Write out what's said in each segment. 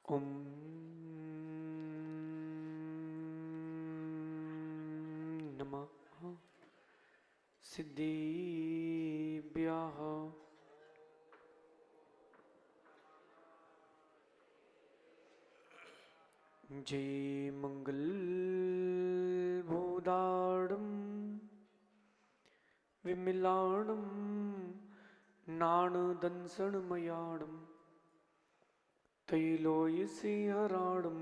ओम नमः सिद्धिभ्यः। जय मंगल भूदाड़म विमिलाणम नाणदंसनमयाणम तैलोयसिहराणम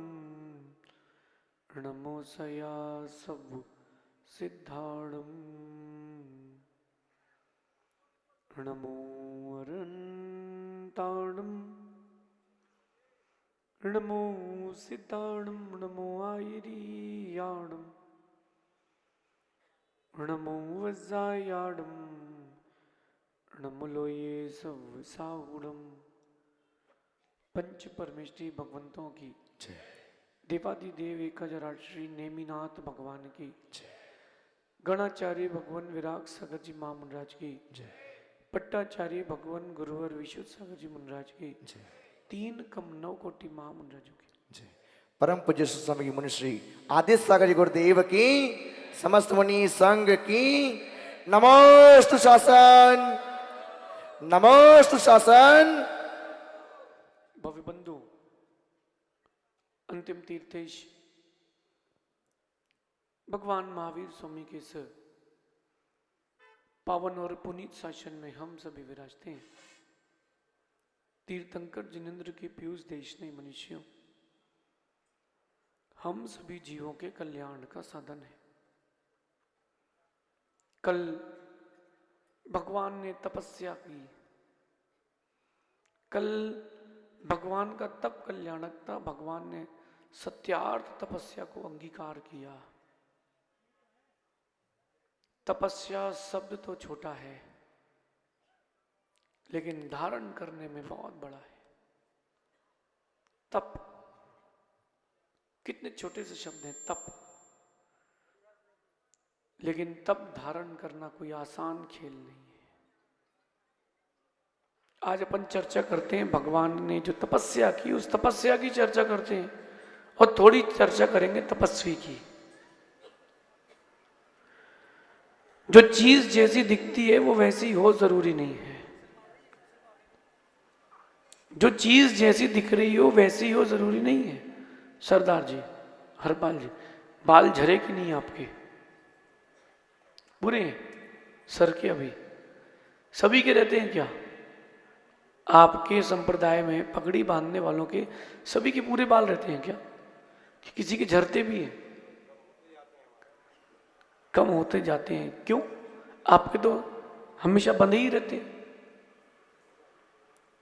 नमोसया सब सिद्धाणम नमो अरंताणम नमो सिद्धाणम नमो आयरियाणम नमो वज्रायाणम नमो लोये सब साहुणम। पंच परमेष्ठी भगवंतों की जय। देवादिदेव एकजराश्री नेमिनाथ भगवान की जय। गणाचार्य भगवान विराग सागर जी महामुनराज की जय। पट्टाचार्य भगवान गुरुवर विशुद्ध सागर जी मुनराज की जय। 3 कम 9 कोटि महामुनराजों की जय। परम पूज्य स्वामी मुनिश्री आदित्य सागर जी गुरुदेव की समस्त मुनि संघ की नमोस्तु शासन, नमोस्तु शासन। भव्य बंधु अंतिम तीर्थेश भगवान महावीर स्वामी के इस पावन और पुनीत शासन में हम सभी विराजते हैं। तीर्थंकर जिनेन्द्र के पीयूष देश ने मनुष्यों हम सभी जीवों के कल्याण का साधन है। कल भगवान ने तपस्या की, कल भगवान का तप कल्याणक था। भगवान ने सत्यार्थ तपस्या को अंगीकार किया। तपस्या शब्द तो छोटा है लेकिन धारण करने में बहुत बड़ा है। तप कितने छोटे से शब्द हैं, तप, लेकिन तप धारण करना कोई आसान खेल नहीं है। आज अपन चर्चा करते हैं भगवान ने जो तपस्या की उस तपस्या की चर्चा करते हैं और थोड़ी चर्चा करेंगे तपस्वी की। जो चीज जैसी दिखती है वो वैसी हो जरूरी नहीं है। जो चीज जैसी दिख रही हो वैसी हो जरूरी नहीं है। सरदार जी, हरपाल जी, बाल झरे कि नहीं आपके? पूरे सर के? अभी सभी के रहते हैं क्या? आपके संप्रदाय में पगड़ी बांधने वालों के सभी के पूरे बाल रहते हैं क्या? कि किसी के झरते भी हैं? कम होते जाते हैं। क्यों? आपके तो हमेशा बंधे ही रहते हैं।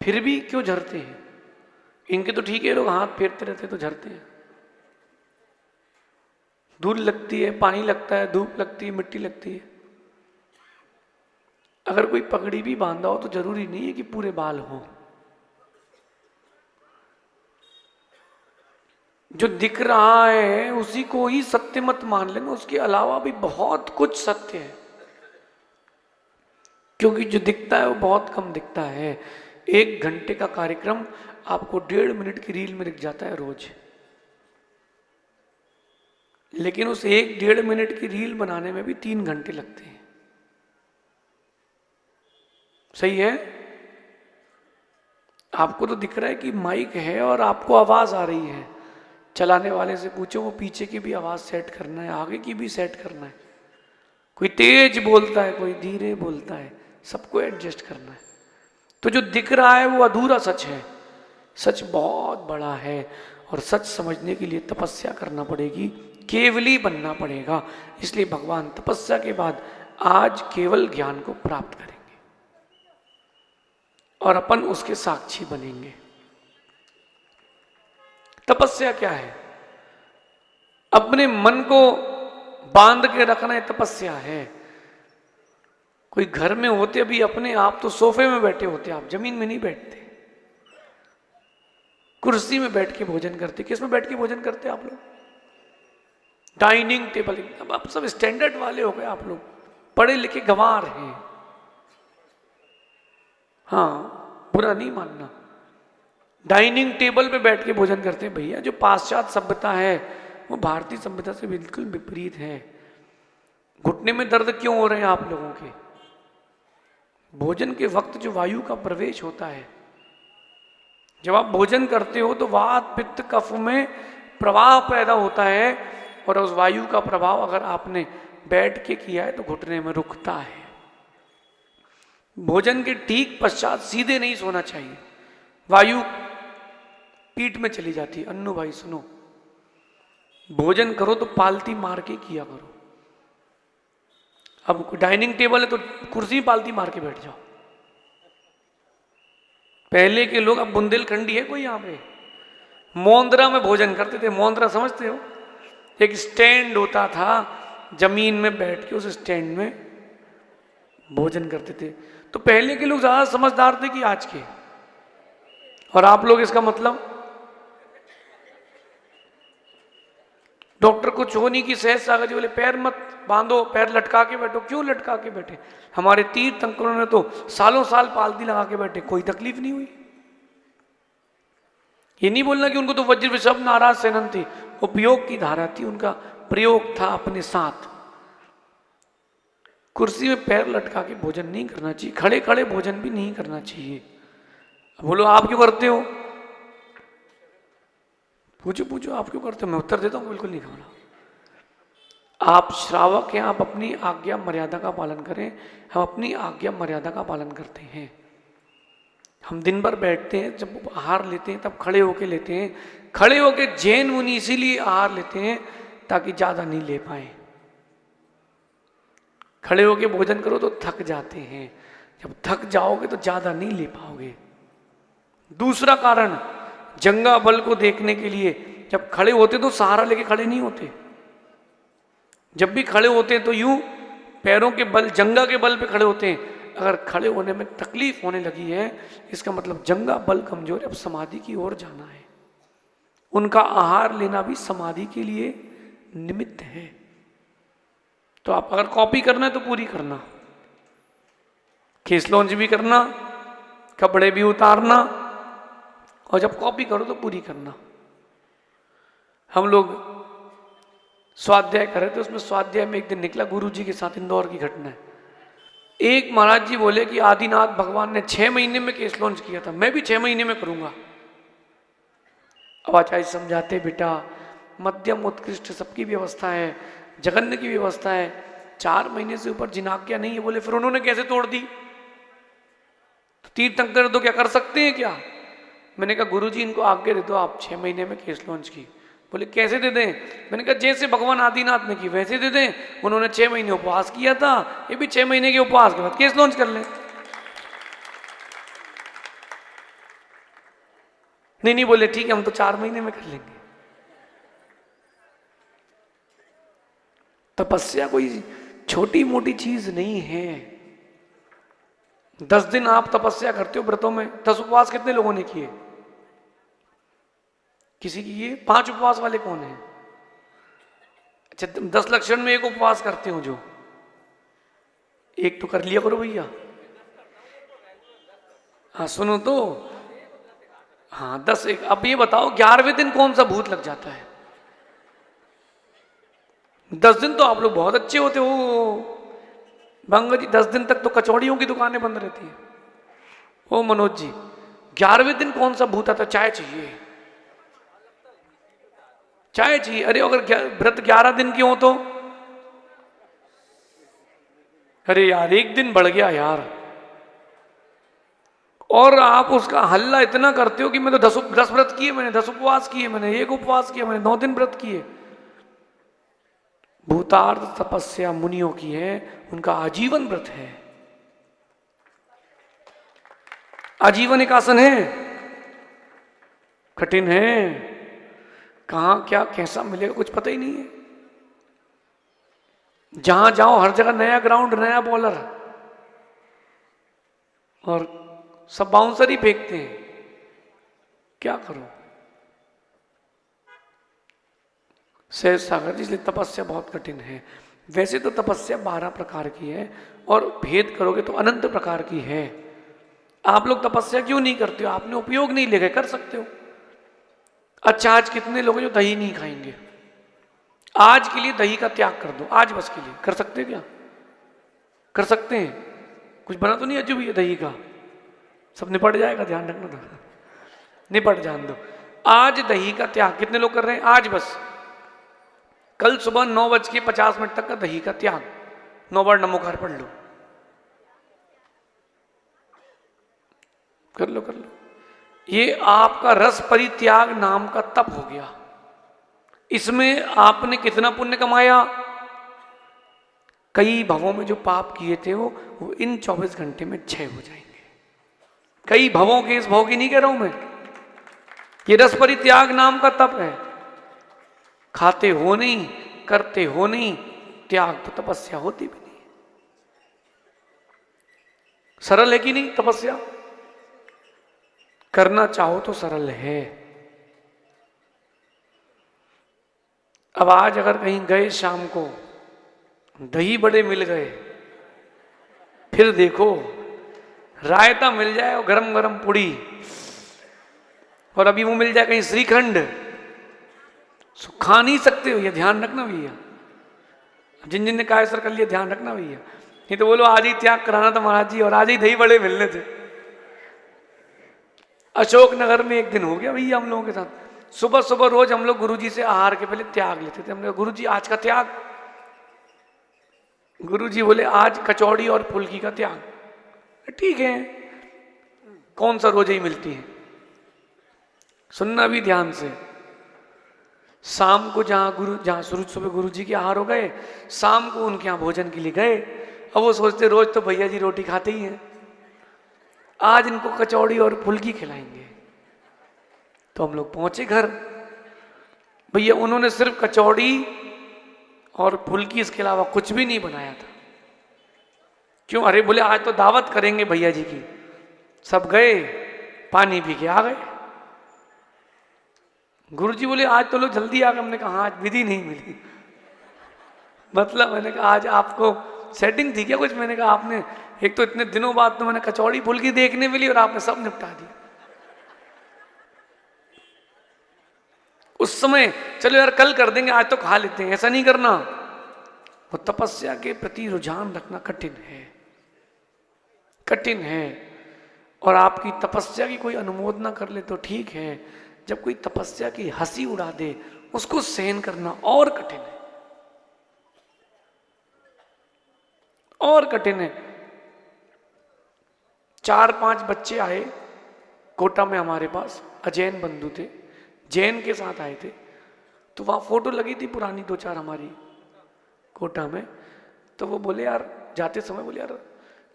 फिर भी क्यों झरते हैं? इनके तो ठीक है, लोग हाथ फेरते रहते तो झरते हैं। धूल लगती है, पानी लगता है, धूप लगती है, मिट्टी लगती है। अगर कोई पगड़ी भी बांधा हो तो जरूरी नहीं है कि पूरे बाल हो। जो दिख रहा है उसी को ही सत्य मत मान लेना, उसके अलावा भी बहुत कुछ सत्य है। क्योंकि जो दिखता है वो बहुत कम दिखता है। 1 घंटे का कार्यक्रम आपको 1.5 मिनट की रील में दिख जाता है रोज, लेकिन उस 1-1.5 मिनट की रील बनाने में भी 3 घंटे लगते हैं। सही है? आपको तो दिख रहा है कि माइक है और आपको आवाज आ रही है। चलाने वाले से पूछो, वो पीछे की भी आवाज सेट करना है, आगे की भी सेट करना है। कोई तेज बोलता है, कोई धीरे बोलता है, सबको एडजस्ट करना है। तो जो दिख रहा है वो अधूरा सच है। सच बहुत बड़ा है और सच समझने के लिए तपस्या करना पड़ेगी, केवली बनना पड़ेगा। इसलिए भगवान तपस्या के बाद आज केवल ज्ञान को प्राप्त करेंगे और अपन उसके साक्षी बनेंगे। तपस्या क्या है? अपने मन को बांध के रखना है, तपस्या है। कोई घर में होते भी अपने आप तो सोफे में बैठे होते, आप जमीन में नहीं बैठते, कुर्सी में बैठ के भोजन करते। किस में बैठ के भोजन करते आप लोग? Dining table. अब आप सब स्टैंडर्ड वाले हो गए, आप लोग पढ़े लिखे गंवार हैं। हाँ, बुरा नहीं मानना, डाइनिंग टेबल पे बैठ के भोजन करते हैं। भैया जो पाश्चात्य सभ्यता है वो भारतीय सभ्यता से बिल्कुल विपरीत है। घुटने में दर्द क्यों हो रहे हैं आप लोगों के? भोजन के वक्त जो वायु का प्रवेश होता है, जब आप भोजन करते हो तो वात पित्त कफ में प्रवाह पैदा होता है, और उस वायु का प्रभाव अगर आपने बैठ के किया है तो घुटने में रुकता है। भोजन के ठीक पश्चात सीधे नहीं सोना चाहिए, वायु पीठ में चली जाती है। अन्नू भाई सुनो, भोजन करो तो पालती मार के किया करो। अब डाइनिंग टेबल है तो कुर्सी पालती मार के बैठ जाओ। पहले के लोग, अब बुंदेलखंडी है कोई यहाँ पे, मोंदरा में भोजन करते थे। मोंदरा समझते हो? एक स्टैंड होता था, जमीन में बैठ के उस स्टैंड में भोजन करते थे। तो पहले के लोग ज्यादा समझदार थे कि आज के। और आप लोग इसका मतलब डॉक्टर को चोनी की सहज सागर जी बोले पैर मत बांधो, पैर लटका के बैठो। क्यों लटका के बैठे? हमारे तीर्थंकरों ने तो सालों साल पालती लगा के बैठे, कोई तकलीफ नहीं हुई। ये नहीं बोलना कि उनको तो वज्र विषभ नाराज सेनन थी, उपयोग की धारा थी, उनका प्रयोग था अपने साथ। कुर्सी में पैर लटका के भोजन नहीं करना चाहिए, खड़े खड़े भोजन भी नहीं करना चाहिए। बोलो आप क्यों करते हो? पूछो पूछो आप क्यों करते हो, मैं उत्तर देता हूँ। बिल्कुल नहीं खाना। आप श्रावक हैं, आप अपनी आज्ञा मर्यादा का पालन करें। हम अपनी आज्ञा मर्यादा का पालन करते हैं। हम दिन भर बैठते हैं, जब आहार लेते हैं तब खड़े होके लेते हैं। खड़े होके जैन मुनि इसीलिए आहार लेते हैं ताकि ज्यादा नहीं ले पाए। खड़े होके भोजन करो तो थक जाते हैं, जब थक जाओगे तो ज्यादा नहीं ले पाओगे। दूसरा कारण, जंगा बल को देखने के लिए जब खड़े होते तो सहारा लेके खड़े नहीं होते। जब भी खड़े होते हैं तो यूं पैरों के बल, जंगा के बल पे खड़े होते हैं। अगर खड़े होने में तकलीफ होने लगी है, इसका मतलब जंगा बल कमजोर है, अब समाधि की ओर जाना है। उनका आहार लेना भी समाधि के लिए निमित्त है। तो आप अगर कॉपी करना है तो पूरी करना, खींचलौंज भी करना, कपड़े भी उतारना, और जब कॉपी करो तो पूरी करना। हम लोग स्वाध्याय कर रहे थे, उसमें स्वाध्याय में एक दिन निकला गुरु जी के साथ इंदौर की घटना है। एक महाराज जी बोले कि आदिनाथ भगवान ने 6 महीने में केस लॉन्च किया था, मैं भी 6 महीने में करूंगा। अब आचार्य समझाते, बेटा मध्यम उत्कृष्ट सबकी व्यवस्था है, जघन्य की व्यवस्था है, 4 महीने से ऊपर जिन आज्ञा नहीं है। बोले फिर उन्होंने कैसे तोड़ दी? तो तीर्थंकर तो क्या कर सकते हैं क्या? मैंने कहा गुरुजी इनको आज्ञा दे दो, आप 6 महीने में केस लॉन्च की। बोले कैसे दे दें? मैंने कहा जैसे भगवान आदिनाथ ने की वैसे दे दें। उन्होंने 6 महीने उपवास किया था, ये भी 6 महीने के उपवास के बाद केस लॉन्च कर लें। नहीं बोले ठीक है हम तो 4 महीने में कर लेंगे। तपस्या कोई छोटी मोटी चीज नहीं है। 10 दिन आप तपस्या करते हो व्रतों में, 10 उपवास कितने लोगों ने किए? किसी की ये 5 उपवास वाले कौन है? अच्छा 10 लक्षण में एक उपवास करते हो जो, एक तो कर लिया करो भैया। हाँ सुनो तो, हाँ 10 एक। अब ये बताओ 11वें दिन कौन सा भूत लग जाता है? 10 दिन तो आप लोग बहुत अच्छे होते हो भंग जी, 10 दिन तक तो कचौड़ियों की दुकानें बंद रहती है। ओ मनोज जी 11वें दिन कौन सा भूत आता? चाय चाहिए, चाय चाहिए। अरे अगर व्रत 11 दिन के हो तो, अरे यार एक दिन बढ़ गया यार। और आप उसका हल्ला इतना करते हो कि मैं तो 10 व्रत किए, मैंने 10 उपवास किए, मैंने 1 उपवास किया, मैंने 9 दिन व्रत किए। भूतार्थ तपस्या मुनियों की है, उनका आजीवन व्रत है। आजीवन एक आसन है, कठिन है, कहां क्या कैसा मिलेगा कुछ पता ही नहीं है। जहां जाओ हर जगह नया ग्राउंड, नया बॉलर, और सब बाउंसर ही फेंकते हैं। क्या करो? सहज सागर जी, इसलिए तपस्या बहुत कठिन है। वैसे तो तपस्या 12 प्रकार की है, और भेद करोगे तो अनंत प्रकार की है। आप लोग तपस्या क्यों नहीं करते हो? आपने उपयोग नहीं ले गए, कर सकते हो। अच्छा, आज कितने लोग हैं जो दही नहीं खाएंगे? आज के लिए दही का त्याग कर दो, आज बस के लिए। कर सकते हैं क्या? कर सकते हैं? कुछ बना तो नहीं अजू भी दही का? सब निपट जाएगा, ध्यान रखना था। निपट जान दो। आज दही का त्याग कितने लोग कर रहे हैं? आज बस। कल सुबह 9:50 तक का दही का त्याग, 9 बार नमोकार पढ़ लो। कर लो, कर लो। ये आपका रस परित्याग नाम का तप हो गया। इसमें आपने कितना पुण्य कमाया? कई भवों में जो पाप किए थे वो इन 24 घंटे में क्षय हो जाएंगे। कई भवों के, इस भव की नहीं कह रहा हूं मैं। ये रस परित्याग नाम का तप है। खाते हो नहीं, करते हो नहीं, त्याग तो तपस्या होती भी नहीं। सरल है कि नहीं तपस्या? करना चाहो तो सरल है। अब आज अगर कहीं गए शाम को, दही बड़े मिल गए, फिर देखो रायता मिल जाए और गरम गरम पूड़ी, और अभी वो मिल जाए कहीं श्रीखंड, खा नहीं सकते हो। ये ध्यान रखना भैया। जिन जिन ने कहा सर कर लिया, ध्यान रखना भैया। नहीं तो बोलो आज ही त्याग कराना था महाराज जी, और आज ही दही बड़े मिलने थे। अशोकनगर में एक दिन हो गया भैया हम लोगों के साथ। सुबह सुबह रोज हम लोग गुरुजी से आहार के पहले त्याग लेते थे। हमने कहा गुरुजी आज का त्याग। गुरुजी बोले आज कचौड़ी और फुल्की का त्याग। ठीक है, कौन सा रोज ही मिलती है। सुनना भी ध्यान से। शाम को जहां सुबह गुरुजी के आहार हो गए, शाम को उनके यहाँ भोजन के लिए गए। अब वो सोचते रोज तो भैया जी रोटी खाते ही हैं, आज इनको कचौड़ी और फुल्की खिलाएंगे। तो हम लोग पहुंचे घर। भैया उन्होंने सिर्फ कचौड़ी और फुल्की, इसके अलावा कुछ भी नहीं बनाया था। क्यों? अरे बोले आज तो दावत करेंगे भैया जी की। सब गए, पानी पी के आ गए। गुरुजी बोले आज तो लोग जल्दी आ गए। हमने कहा आज विधि नहीं मिली। मतलब मैंने कहा आज आपको सेटिंग थी क्या कुछ? मैंने कहा आपने, एक तो इतने दिनों बाद तो मैंने कचौड़ी फुल्की देखने मिली और आपने सब निपटा दिया। उस समय चलो यार कल कर देंगे, आज तो खा लेते हैं, ऐसा नहीं करना। वो तपस्या के प्रति रुझान रखना कठिन है, कठिन है। और आपकी तपस्या की कोई अनुमोदना कर ले तो ठीक है, जब कोई तपस्या की हंसी उड़ा दे उसको सहन करना और कठिन है, और कठिन है। 4-5 बच्चे आए कोटा में हमारे पास, अजैन बंधु थे, जैन के साथ आए थे। तो वहाँ फोटो लगी थी पुरानी 2-4 हमारी कोटा में। तो वो बोले यार, जाते समय बोले यार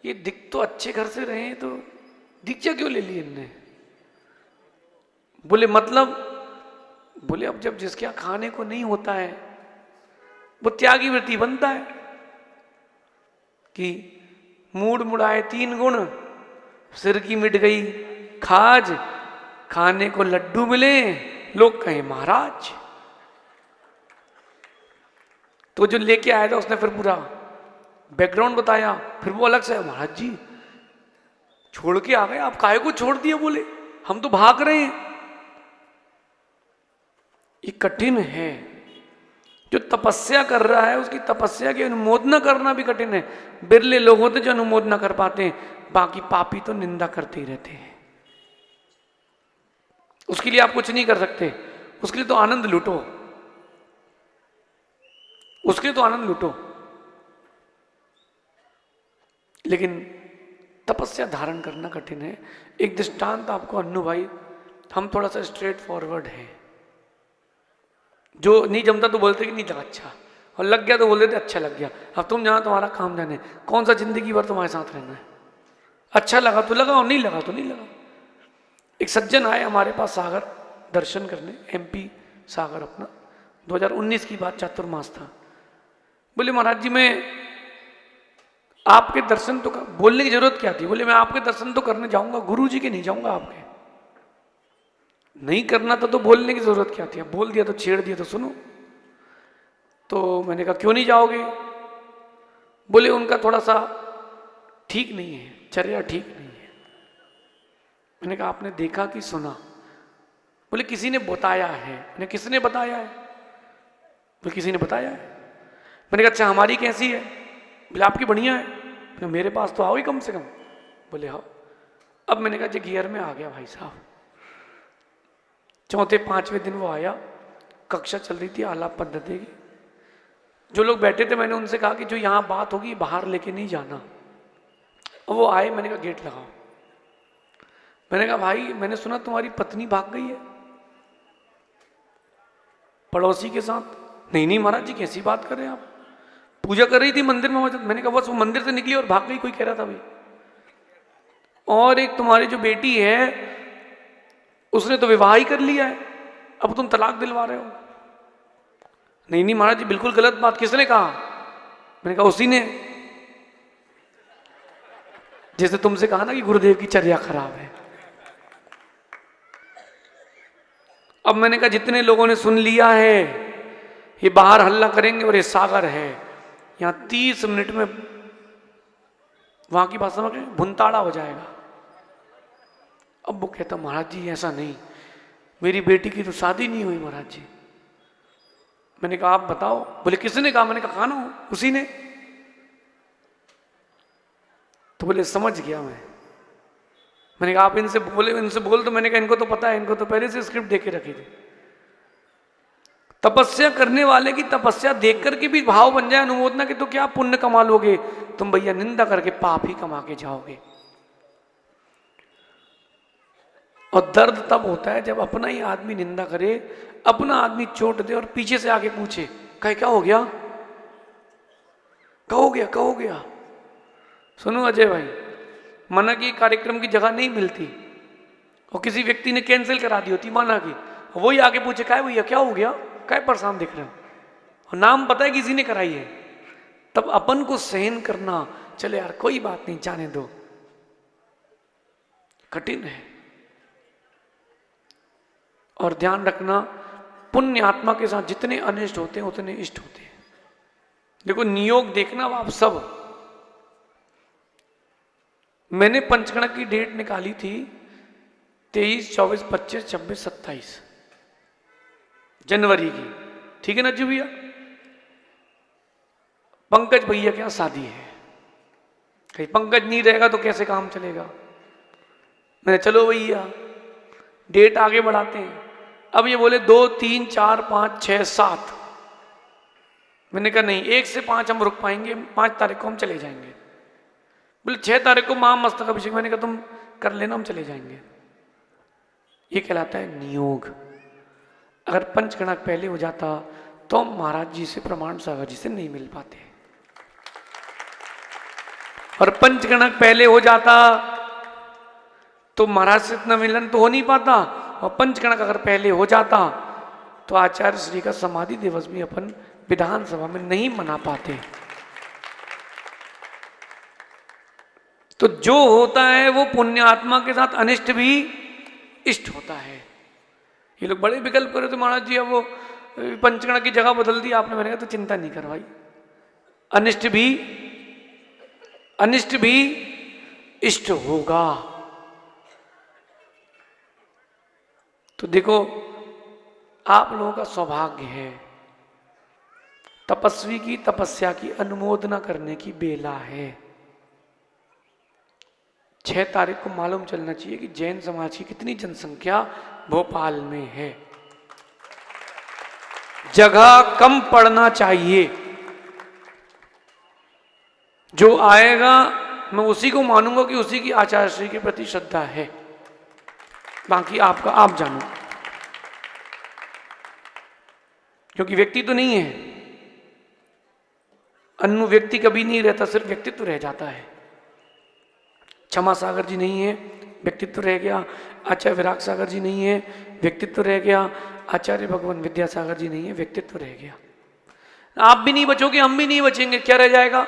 ये दिख तो अच्छे घर से रहे हैं, तो दीक्षा क्यों ले ली इनने? बोले मतलब? बोले अब जब जिसके यहाँ खाने को नहीं होता है वो त्यागी वृत्ति बनता है कि मूड मुड़ाए 3 गुण, सिर की मिट गई खाज, खाने को लड्डू मिले लोग कहें महाराज। तो जो लेके आया था उसने फिर पूरा बैकग्राउंड बताया। फिर वो अलग से, महाराज जी छोड़ के आ गए, आप काहे को छोड़ दिए? बोले हम तो भाग रहे हैं। ये कठिन है। जो तपस्या कर रहा है उसकी तपस्या की अनुमोदना करना भी कठिन है। बिरले लोग होते जो अनुमोदना कर पाते हैं, बाकी पापी तो निंदा करते ही रहते हैं। उसके लिए आप कुछ नहीं कर सकते, उसके लिए तो आनंद लूटो, उसके लिए तो आनंद लूटो। लेकिन तपस्या धारण करना कठिन है। एक दृष्टांत आपको अन्नू भाई, हम थोड़ा सा स्ट्रेट फॉरवर्ड हैं। जो नहीं जमता तो बोलते कि नहीं लगा अच्छा, और लग गया तो बोलते थे अच्छा लग गया। अब तुम जाना, तुम्हारा काम जाने, कौन सा जिंदगी भर तुम्हारे साथ रहना है। अच्छा लगा तो लगा और नहीं लगा तो नहीं लगा। एक सज्जन आए हमारे पास सागर दर्शन करने, MP सागर अपना, 2019 की बात, चातुर्मास था। बोले महाराज जी मैं आपके दर्शन तो बोलने की जरूरत क्या थी? बोले मैं आपके दर्शन तो करने जाऊंगा, गुरु जी के नहीं जाऊंगा। आपके नहीं करना था तो बोलने की जरूरत क्या थी? अब बोल दिया तो, छेड़ दिया तो सुनो। तो मैंने कहा क्यों नहीं जाओगे? बोले उनका थोड़ा सा ठीक नहीं है, चर्या ठीक नहीं है। मैंने कहा आपने देखा कि सुना? बोले किसी ने बताया है। मैंने किसने बताया है? बोले किसी ने बताया है। मैंने कहा अच्छा हमारी कैसी है? बोले आपकी बढ़िया है। मैंने कहा मेरे पास तो आओ ही कम से कम। बोले हाँ। अब मैंने कहा जी गियर में आ गया भाई साहब। चौथे पांचवें दिन वो आया, कक्षा चल रही थी आलाप पद्धति की। जो लोग बैठे थे मैंने उनसे कहा कि जो यहाँ बात होगी बाहर लेके नहीं जाना। और वो आए, मैंने कहा गेट लगाओ। मैंने कहा भाई मैंने सुना तुम्हारी पत्नी भाग गई है पड़ोसी के साथ। नहीं नहीं महाराज जी कैसी बात कर रहे हैं आप, पूजा कर रही थी मंदिर में मौजूद। मैंने कहा बस वो मंदिर से निकली और भाग गई, कोई कह रहा था भाई। और एक तुम्हारी जो बेटी है उसने तो विवाह ही कर लिया है, अब तुम तलाक दिलवा रहे हो। नहीं नहीं महाराज जी बिल्कुल गलत बात। किसने कहा? मैंने कहा उसी ने, जैसे तुमसे कहा ना कि गुरुदेव की चर्या खराब है। अब मैंने कहा जितने लोगों ने सुन लिया है ये बाहर हल्ला करेंगे और ये सागर है, यहां 30 मिनट में वहां की भाषा में भुनताड़ा हो जाएगा। अब वो कहता महाराज जी ऐसा नहीं, मेरी बेटी की तो शादी नहीं हुई महाराज जी। मैंने कहा आप बताओ। बोले किसने कहा? मैंने कहा ना उसी ने। तो बोले समझ गया मैं। मैंने कहा आप इनसे बोल। तो मैंने कहा इनको तो पता है, इनको तो पहले से स्क्रिप्ट देके रखी थी। तपस्या करने वाले की तपस्या देख करके भी भाव बन जाए अनुमोदना के, तो क्या पुण्य कमा लोगे तुम भैया, निंदा करके पाप ही कमा के जाओगे। और दर्द तब होता है जब अपना ही आदमी निंदा करे, अपना आदमी चोट दे और पीछे से आके पूछे कहे क्या हो गया, क्या हो गया। सुनो अजय भाई, मना की कार्यक्रम की जगह नहीं मिलती और किसी व्यक्ति ने कैंसिल करा दी होती माना की, वही आके पूछे क्या भैया क्या हो गया, क्या परेशान दिख रहे हो, और नाम पता है किसी ने कराई है, तब अपन को सहन करना चले यार कोई बात नहीं जाने दो, कठिन है। और ध्यान रखना पुण्य आत्मा के साथ जितने अनिष्ट होते हैं उतने इष्ट होते हैं। देखो नियोग देखना आप सब, मैंने पंचगणक की डेट निकाली थी 23, 24, 25, 26, 27 जनवरी की, ठीक है ना जी भैया। पंकज भैया के यहाँ शादी है, कहीं पंकज नहीं रहेगा तो कैसे काम चलेगा। मैंने चलो भैया डेट आगे बढ़ाते हैं। अब ये बोले 2, 3, 4, 5, 6, 7। मैंने कहा नहीं 1 से 5 हम रुक पाएंगे, 5 तारीख को हम चले जाएंगे। बोले 6 तारीख को महामस्तक अभिषेक। मैंने कहा तुम कर लेना हम चले जाएंगे। ये कहलाता है नियोग। अगर पंचगणक पहले हो जाता तो हम महाराज जी से प्रमाण सागर जी से नहीं मिल पाते, और पंचगणक पहले हो जाता तो महाराज से इतना मिलन तो हो नहीं पाता, और पंचगणक अगर पहले हो जाता तो आचार्य श्री का समाधि दिवस भी अपन विधानसभा में नहीं मना पाते। तो जो होता है वो पुण्य आत्मा के साथ अनिष्ट भी इष्ट होता है। ये लोग बड़े विकल्प करे तो महाराज जी अब वो पंचगणक की जगह बदल दी आपने। मैंने कहा तो चिंता नहीं करवाई, अनिष्ट भी इष्ट होगा। तो देखो आप लोगों का सौभाग्य है, तपस्वी की तपस्या की अनुमोदना करने की बेला है। 6 तारीख को मालूम चलना चाहिए कि जैन समाज की कितनी जनसंख्या भोपाल में है। जगह कम पड़ना चाहिए, जो आएगा मैं उसी को मानूंगा कि उसी की आचार्य श्री के प्रति श्रद्धा है, बाकी आपका आप जानो। क्योंकि व्यक्ति तो नहीं है, अन्य व्यक्ति कभी नहीं रहता, सिर्फ व्यक्तित्व रह जाता है। क्षमा सागर जी नहीं है, व्यक्तित्व रह गया। आचार्य विराग सागर जी नहीं है, व्यक्तित्व रह गया। आचार्य भगवान विद्यासागर जी नहीं है, व्यक्तित्व रह गया। आप भी नहीं बचोगे, हम भी नहीं बचेंगे, क्या रह जाएगा?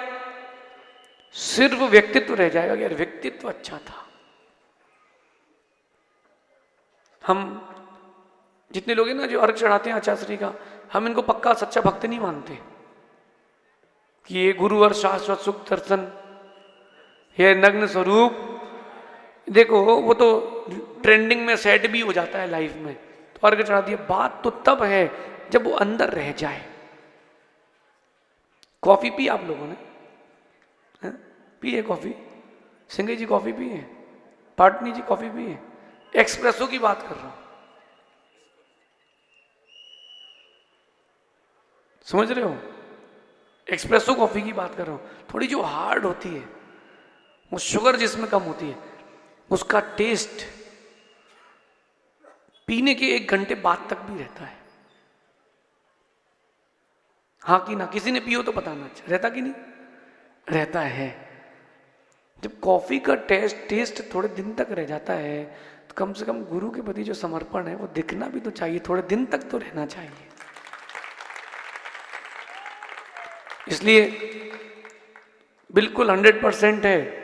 सिर्फ व्यक्तित्व रह जाएगा। यार व्यक्तित्व अच्छा था। हम जितने लोग हैं ना जो अर्घ चढ़ाते हैं आचार्य श्री का, हम इनको पक्का सच्चा भक्त नहीं मानते कि ये गुरुवर शाश्वत सुख दर्शन, ये नग्न स्वरूप, देखो वो तो ट्रेंडिंग में सेट भी हो जाता है लाइफ में, तो अर्घ चढ़ा दिया। बात तो तब है जब वो अंदर रह जाए। कॉफी पी आप लोगों ने? पी है कॉफी? सिंगे जी कॉफी पी है? पाटनी जी कॉफी पी है? एक्सप्रेसो की बात कर रहा हूं, समझ रहे हो? एक्सप्रेसो कॉफी की बात कर रहा हूं। थोड़ी जो हार्ड होती है, वो शुगर जिसमें कम होती है, उसका टेस्ट पीने के 1 घंटे बाद तक भी रहता है। हाँ कि ना? किसी ने पियो तो बताना, रहता कि नहीं रहता है? जब कॉफी का टेस्ट थोड़े दिन तक रह जाता है, तो कम से कम गुरु के प्रति जो समर्पण है वो दिखना भी तो चाहिए, थोड़े दिन तक तो रहना चाहिए। इसलिए बिल्कुल 100% है।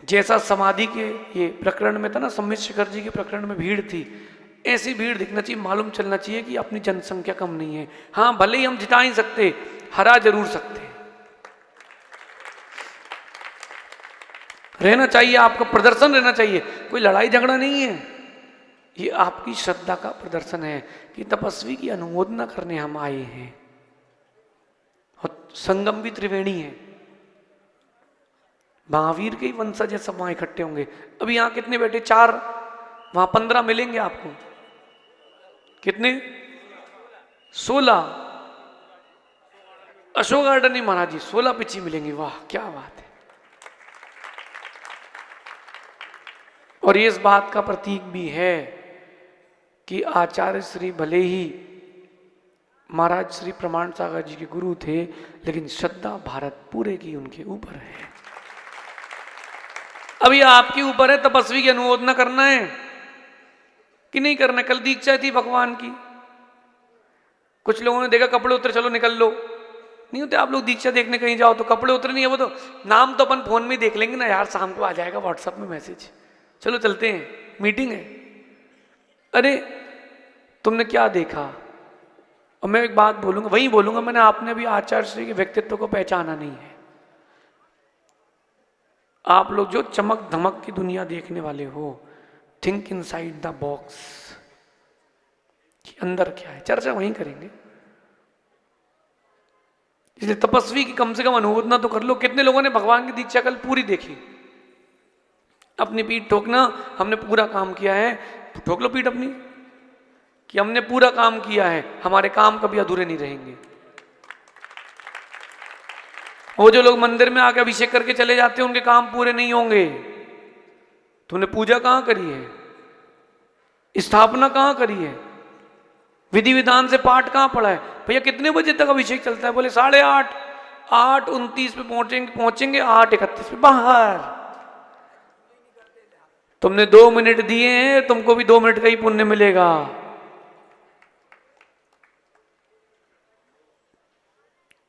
जैसा समाधि के ये प्रकरण में था ना, सम्मित शिखर जी के प्रकरण में भीड़ थी, ऐसी भीड़ दिखना चाहिए, मालूम चलना चाहिए कि अपनी जनसंख्या कम नहीं है। हाँ भले ही हम जिता ही सकते, हरा जरूर सकते, रहना चाहिए, आपका प्रदर्शन रहना चाहिए, कोई लड़ाई झगड़ा नहीं है। ये आपकी श्रद्धा का प्रदर्शन है कि तपस्वी की अनुमोदना करने हम आए हैं। और संगम भी त्रिवेणी है, महावीर के ही वंशज है, सब वहां इकट्ठे होंगे। अभी यहां कितने बैठे? 4, वहां 15 मिलेंगे आपको। कितने? 16। अशोक गार्डन ही महाराज जी 16 पिछी मिलेंगे। वाह क्या बात है। और ये इस बात का प्रतीक भी है कि आचार्य श्री भले ही महाराज श्री प्रमाण सागर जी के गुरु थे, लेकिन श्रद्धा भारत पूरे की उनके ऊपर है। अभी आपके ऊपर है तपस्वी की अनुमोदना करना है कि नहीं करना। कल दीक्षा थी भगवान की, कुछ लोगों ने देखा कपड़े उतरे, चलो निकल लो। नहीं होते आप लोग दीक्षा देखने कहीं जाओ तो कपड़े उतरे नहीं है, वो तो नाम तो अपन फोन में देख लेंगे ना यार, शाम को आ जाएगा व्हाट्सएप में मैसेज, चलो चलते हैं, मीटिंग है। अरे तुमने क्या देखा? और मैं एक बात बोलूंगा, वही बोलूंगा मैंने, आपने अभी आचार्य श्री के व्यक्तित्व को पहचाना नहीं है। आप लोग जो चमक धमक की दुनिया देखने वाले हो, थिंक इनसाइड द बॉक्स, कि अंदर क्या है, चर्चा वहीं करेंगे। इसलिए तपस्वी की कम से कम अनुमोदना तो कर लो। कितने लोगों ने भगवान की दीक्षा कल पूरी देखी? अपनी पीठ ठोकना, हमने पूरा काम किया है, ठोक लो पीठ अपनी कि हमने पूरा काम किया है, हमारे काम कभी अधूरे नहीं रहेंगे। वो जो लोग मंदिर में आके अभिषेक करके चले जाते हैं, उनके काम पूरे नहीं होंगे। तूने पूजा कहां करी है? स्थापना कहां करी है? विधि विधान से पाठ कहां पढ़ा है? भैया कितने बजे तक अभिषेक चलता है? बोले 8:30। 8:29 पे पहुंचेंगे 8:31 पे बाहर। तुमने 2 मिनट दिए हैं, तुमको भी 2 मिनट का ही पुण्य मिलेगा।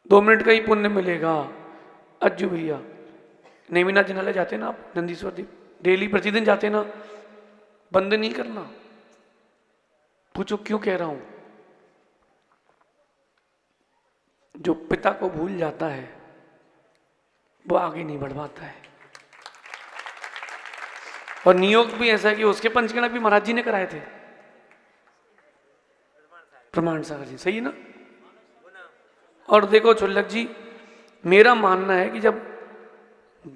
दो मिनट का ही पुण्य मिलेगा। अज्जू भैया नेमिना जिनालय जाते ना आप, नंदीश्वर दीप डेली प्रतिदिन जाते ना, बंद नहीं करना। पूछो क्यों कह रहा हूं? जो पिता को भूल जाता है वो आगे नहीं बढ़ पाता है। और नियोग भी ऐसा है कि उसके पंचकर्म भी महाराज जी ने कराए थे, प्रमाण सागर जी, सही है ना? और देखो छुल्लक जी, मेरा मानना है कि जब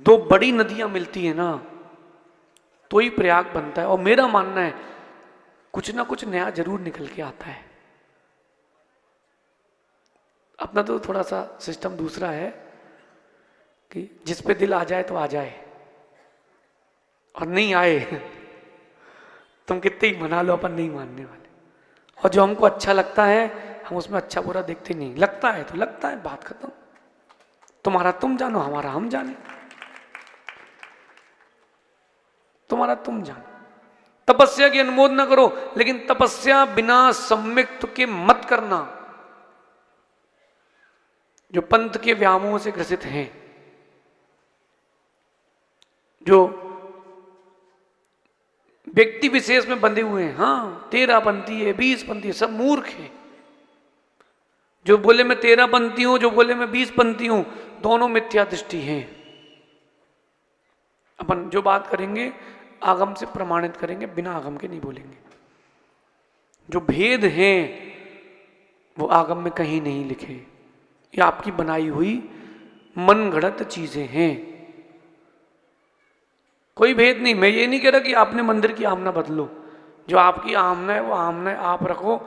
2 बड़ी नदियां मिलती है ना तो ही प्रयाग बनता है। और मेरा मानना है कुछ ना कुछ नया जरूर निकल के आता है। अपना तो थोड़ा सा सिस्टम दूसरा है कि जिस पे दिल आ जाए तो आ जाए, और नहीं आए तुम कितने ही मना लो, अपन नहीं मानने वाले। और जो हमको अच्छा लगता है हम उसमें अच्छा बुरा देखते नहीं। लगता है तो लगता है, बात खत्म। तुम्हारा तुम जानो, हमारा हम जाने। तुम्हारा तुम जानो। तपस्या की अनुमोदना करो, लेकिन तपस्या बिना सम्यक्त के मत करना। जो पंथ के व्यामोह से ग्रसित हैं, जो व्यक्ति विशेष में बंधे हुए हैं, हाँ 13 पंथी है, 20 पंथी है, सब मूर्ख हैं। जो बोले मैं 13 पंथी हूं, जो बोले मैं 20 पंथी हूं, दोनों मिथ्या दृष्टि हैं। अपन जो बात करेंगे आगम से प्रमाणित करेंगे, बिना आगम के नहीं बोलेंगे। जो भेद हैं वो आगम में कहीं नहीं लिखे, ये आपकी बनाई हुई मन गढ़ंत चीजें हैं, कोई भेद नहीं। मैं ये नहीं कह रहा कि आपने मंदिर की आमना बदलो, जो आपकी आमना है वो आमना है आप रखो,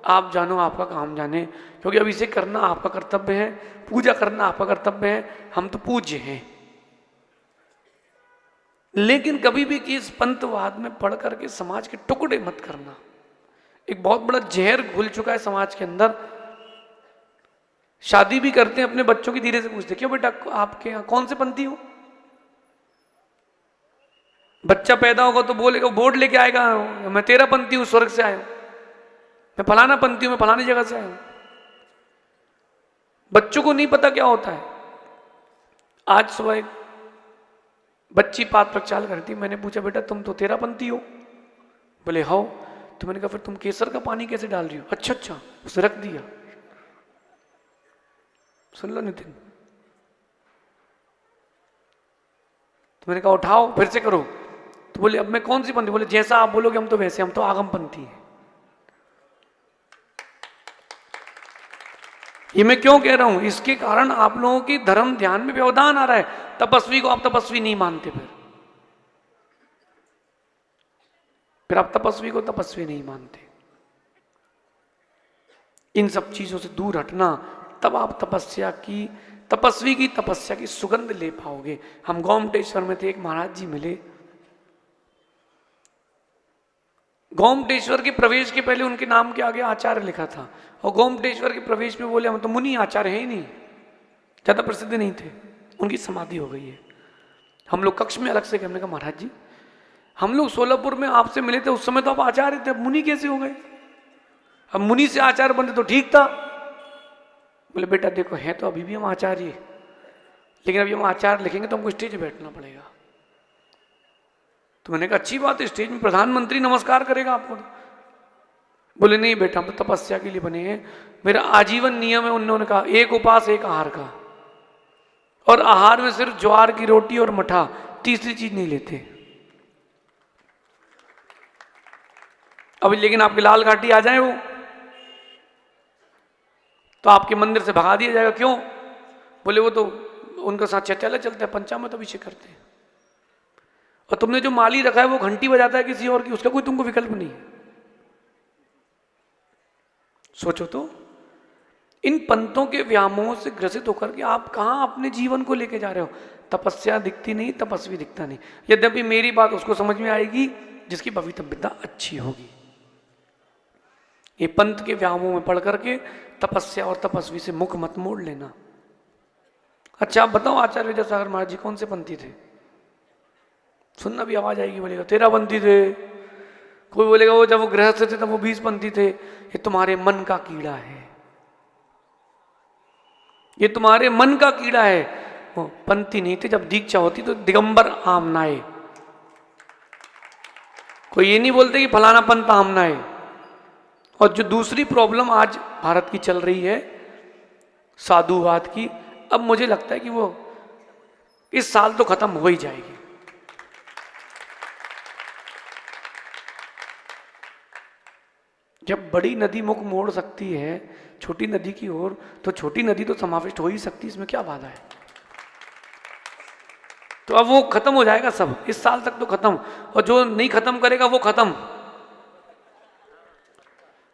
आप जानो आपका काम जाने, क्योंकि अब इसे करना आपका कर्तव्य है, पूजा करना आपका कर्तव्य है, हम तो पूज्य हैं। लेकिन कभी भी कि इस पंथवाद में पढ़ करके समाज के टुकड़े मत करना। एक बहुत बड़ा जहर घुल चुका है समाज के अंदर। शादी भी करते हैं अपने बच्चों की, धीरे से पूछते क्यों बेटा आपके यहाँ कौन से पंथी हो? बच्चा पैदा होगा तो बोलेगा, बोर्ड लेके आएगा, मैं तेरा पंथी हूं, स्वर्ग से आया हूं, मैं फलाना पंथी हूं, मैं फलानी जगह से आया हूं। बच्चों को नहीं पता क्या होता है। आज सुबह एक बच्ची पात प्रक्षाल करती, मैंने पूछा बेटा तुम तो तेरा पंथी हो? बोले हो। तो मैंने कहा फिर तुम केसर का पानी कैसे डाल रही हो? अच्छा अच्छा, उसे रख दिया। सुन लो नितिन। तो मैंने कहा उठाओ फिर से करो। तो बोले अब मैं कौन सी पंथी? बोले जैसा आप बोलोगे हम तो वैसे, हम तो आगम पंथी हैं। ये मैं क्यों कह रहा हूं? इसके कारण आप लोगों की धर्म ध्यान में व्यवधान आ रहा है। तपस्वी को आप तपस्वी नहीं मानते, फिर आप तपस्वी को तपस्वी नहीं मानते। इन सब चीजों से दूर हटना, तब आप तपस्वी की तपस्या की सुगंध ले पाओगे। हम गोमटेश्वर में थे, एक महाराज जी मिले। गोमटेश्वर के प्रवेश के पहले उनके नाम के आगे आचार्य लिखा था, और गोमटेश्वर के प्रवेश में बोले हम तो मुनि आचार्य है ही नहीं, ज्यादा प्रसिद्ध नहीं थे, उनकी समाधि हो गई है। हम लोग कक्ष में अलग से गए, हमने कहा महाराज जी हम लोग सोलापुर में आपसे मिले थे, उस समय तो आप आचार्य थे, अब मुनि कैसे हो गए? अब मुनि से आचार्य बनते तो ठीक था। बोले बेटा देखो है तो अभी भी हम आचार्य, लेकिन अभी हम आचार्य लिखेंगे तो हमको स्टेज पे बैठना पड़ेगा। तो मैंने कहा अच्छी बात है, स्टेज में प्रधानमंत्री नमस्कार करेगा आपको। बोले नहीं बेटा हम तो तपस्या के लिए बने हैं, मेरा आजीवन नियम है। उन्होंने कहा एक उपास एक आहार का, और आहार में सिर्फ ज्वार की रोटी और मठा, तीसरी चीज नहीं लेते। अब लेकिन आपके लाल घाटी आ जाए वो तो आपके मंदिर से भगा दिया जाएगा। क्यों? बोले वो तो उनका साथ चैत्यालय चलता है, पंचामृत अभिषेक करते हैं, और तुमने जो माली रखा है वो घंटी बजाता है किसी और की, उसका कोई तुमको विकल्प नहीं है। सोचो तो, इन पंथों के व्यामोह से ग्रसित होकर के आप कहां अपने जीवन को लेके जा रहे हो? तपस्या दिखती नहीं, तपस्वी दिखता नहीं। यद्यपि मेरी बात उसको समझ में आएगी जिसकी भवितव्यता अच्छी होगी। ये पंथ के व्यामों में पढ़ करके तपस्या और तपस्वी से मुख मत मोड़ लेना। अच्छा आप बताओ आचार्य विद्यासागर महाराज जी कौन से पंथी थे? सुनना भी आवाज आएगी, बोलेगा 13 पंथी थे, कोई बोलेगा वो जब वो गृहस्थ थे तब वो 20 पंथी थे। ये तुम्हारे मन का कीड़ा है, ये तुम्हारे मन का कीड़ा है। वो पंथी नहीं थे, जब दीक्षा होती तो दिगंबर आमनाए। कोई ये नहीं बोलते कि फलाना पंथ आमनाए। और जो दूसरी प्रॉब्लम आज भारत की चल रही है साधुवाद की, अब मुझे लगता है कि वो इस साल तो खत्म हो ही जाएगी। जब बड़ी नदी मुख मोड़ सकती है छोटी नदी की ओर, तो छोटी नदी तो समाविष्ट हो ही सकती है, इसमें क्या बाधा है? तो अब वो खत्म हो जाएगा सब, इस साल तक तो खत्म, और जो नहीं खत्म करेगा वो खत्म।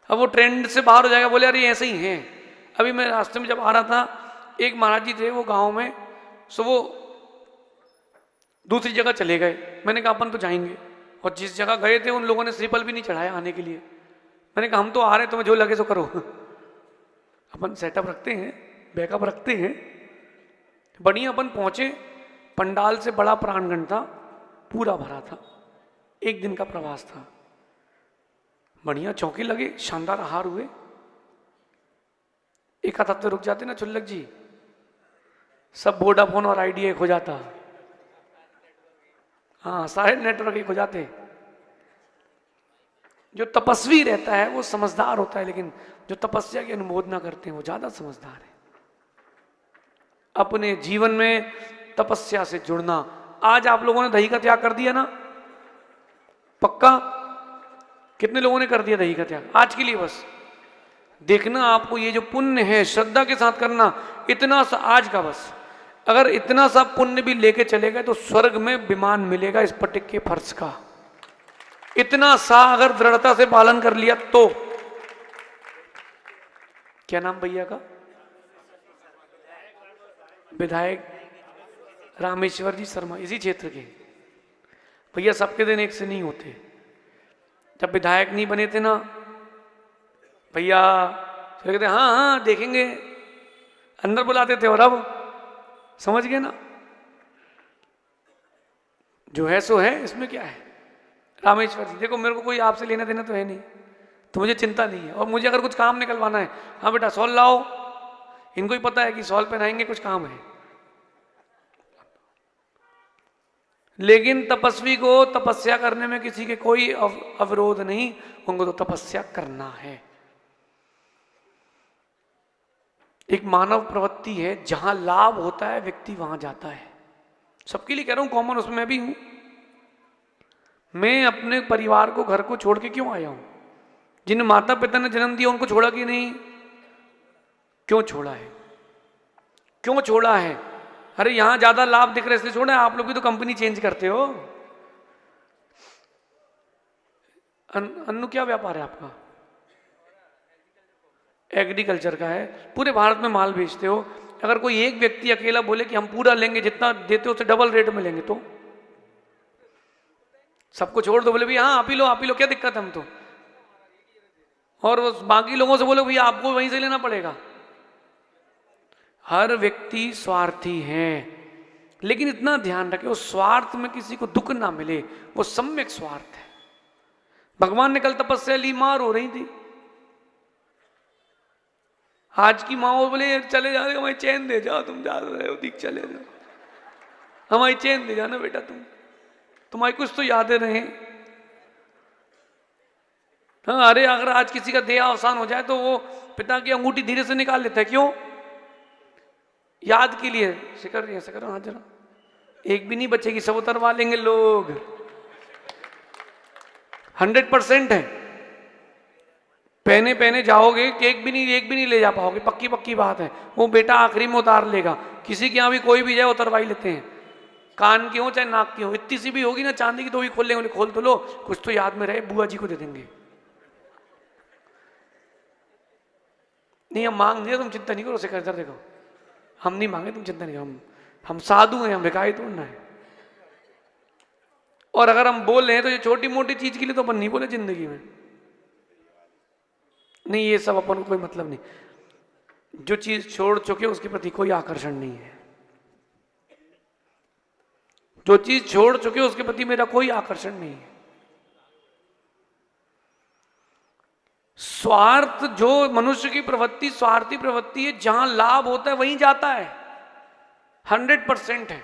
अब वो ट्रेंड से बाहर हो जाएगा, बोले अरे ऐसे ही हैं। अभी मैं रास्ते में जब आ रहा था, एक महाराज जी थे वो गांव में, सो वो दूसरी जगह चले गए। मैंने कहा अपन तो जाएंगे, और जिस जगह गए थे उन लोगों ने श्रीफल भी नहीं चढ़ाया आने के लिए। मैंने कहा हम तो आ रहे हैं, तुम्हें जो लगे सो करो। अपन सेटअप रखते हैं, बैकअप रखते हैं। बढ़िया अपन पहुंचे, पंडाल से बड़ा प्रांगण था, पूरा भरा था, एक दिन का प्रवास था। बढ़िया चौके लगे, शानदार आहार हुए। एक आध हफ्ते रुक जाते ना चुल्लक जी, सब वोडाफोन और आइडिया एक हो जाता। हाँ सारे नेटवर्क एक हो जाते। जो तपस्वी रहता है वो समझदार होता है, लेकिन जो तपस्या की अनुमोदना करते हैं वो ज्यादा समझदार है। अपने जीवन में तपस्या से जुड़ना। आज आप लोगों ने दही का त्याग कर दिया ना, पक्का? कितने लोगों ने कर दिया दही का त्याग आज के लिए? बस देखना आपको ये जो पुण्य है श्रद्धा के साथ करना, इतना सा आज का बस, अगर इतना सा पुण्य भी लेके चले गए तो स्वर्ग में विमान मिलेगा इस पटिक के फर्श का। इतना सा अगर दृढ़ता से पालन कर लिया तो। क्या नाम भैया का? विधायक रामेश्वर जी शर्मा, इसी क्षेत्र के। भैया सबके दिन एक से नहीं होते। जब विधायक नहीं बने थे ना भैया, चले कहते हाँ हाँ देखेंगे, अंदर बुलाते थे, और अब समझ गए ना, जो है सो है, इसमें क्या है। रामेश्वर जी देखो, मेरे को कोई आपसे लेना देना तो है नहीं, तो मुझे चिंता नहीं है। और मुझे अगर कुछ काम निकलवाना है, हाँ बेटा सॉल लाओ, इनको ही पता है कि सॉल पहनाएंगे, कुछ काम है। लेकिन तपस्वी को तपस्या करने में किसी के कोई अवरोध नहीं, उनको तो तपस्या करना है। एक मानव प्रवृत्ति है, जहां लाभ होता है व्यक्ति वहां जाता है। सबके लिए कह रहा हूं, कॉमन उसमें मैं भी हूं। मैं अपने परिवार को, घर को छोड़ के क्यों आया हूं? जिन माता पिता ने जन्म दिया उनको छोड़ा कि नहीं? क्यों छोड़ा है? क्यों छोड़ा है? अरे यहां ज्यादा लाभ दिख रहे इसलिए छोड़ा है। आप लोग भी तो कंपनी चेंज करते हो। अन्नू क्या व्यापार है आपका? एग्रीकल्चर का है। पूरे भारत में माल बेचते हो। अगर कोई एक व्यक्ति अकेला बोले कि हम पूरा लेंगे, जितना देते हो उससे डबल रेट में लेंगे, तो सबको छोड़ दो, बोले भैया हाँ आप ही लो, आप ही लो, क्या दिक्कत है हम तो। और बाकी लोगों से बोलो भैया आपको वहीं से लेना पड़ेगा। हर व्यक्ति स्वार्थी है, लेकिन इतना ध्यान रखे उस स्वार्थ में किसी को दुख ना मिले, वो सम्यक स्वार्थ है। भगवान ने कल तपस्या ली, मार हो रही थी। आज की माँ बोले चले जा रहे, हमारी चैन दे जाओ, तुम जा रहे हो दीक, चले जाओ, हमारी चैन दे जाना बेटा, तुम्हारी कुछ तो यादें रहे। हाँ, अरे अगर आज किसी का देह अवसान हो जाए तो वो पिता की अंगूठी धीरे से निकाल लेता है, क्यों? याद के लिए। सिकर रही है, सिकर हाथ जरा, एक भी नहीं बचेगी, सब उतरवा लेंगे लोग। 100% है। पहने पहने जाओगे, एक भी नहीं ले जा पाओगे, पक्की पक्की बात है। वो बेटा आखिरी में उतार लेगा। किसी के यहाँ भी कोई भी जाए उतरवाई लेते हैं, कान की हो चाहे नाक की हो। इतनी सी भी होगी ना चांदी की तो भी खोल लेंगे, खोल तो लो, कुछ तो याद में रहे, बुआ जी को दे देंगे। नहीं हम मांग नहीं, तुम चिंता नहीं करो। सिकंदर देखो, हम नहीं मांगे, तुम चिंता नहीं करो, हम साधु हैं, हम भिखारी तोड़ना है। और अगर हम बोल रहे हैं तो ये छोटी मोटी चीज के लिए तो अपन नहीं बोले जिंदगी में। नहीं, ये सब अपन को कोई मतलब नहीं। जो चीज छोड़ चुके उसके प्रति कोई आकर्षण नहीं है। जो चीज छोड़ चुके उसके प्रति मेरा कोई आकर्षण नहीं है। स्वार्थ, जो मनुष्य की प्रवृत्ति स्वार्थी प्रवृत्ति है, जहां लाभ होता है वहीं जाता है। 100% है।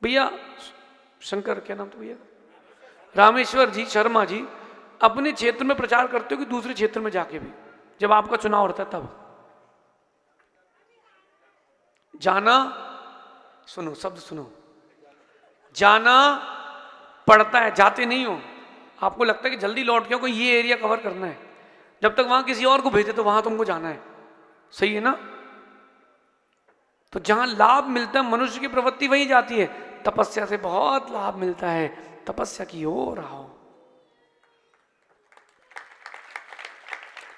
भैया शंकर, क्या नाम था भैया? रामेश्वर जी शर्मा जी, अपने क्षेत्र में प्रचार करते हो कि दूसरे क्षेत्र में जाके भी, जब आपका चुनाव होता है तब जाना, सुनो शब्द सुनो, जाना पड़ता है, जाते नहीं हो। आपको लगता है कि जल्दी लौट के कोई ये एरिया कवर करना है, जब तक वहां किसी और को भेजे तो वहां तुमको जाना है। सही है ना? तो जहां लाभ मिलता है मनुष्य की प्रवृत्ति वहीं जाती है। तपस्या से बहुत लाभ मिलता है, तपस्या की ओर आओ।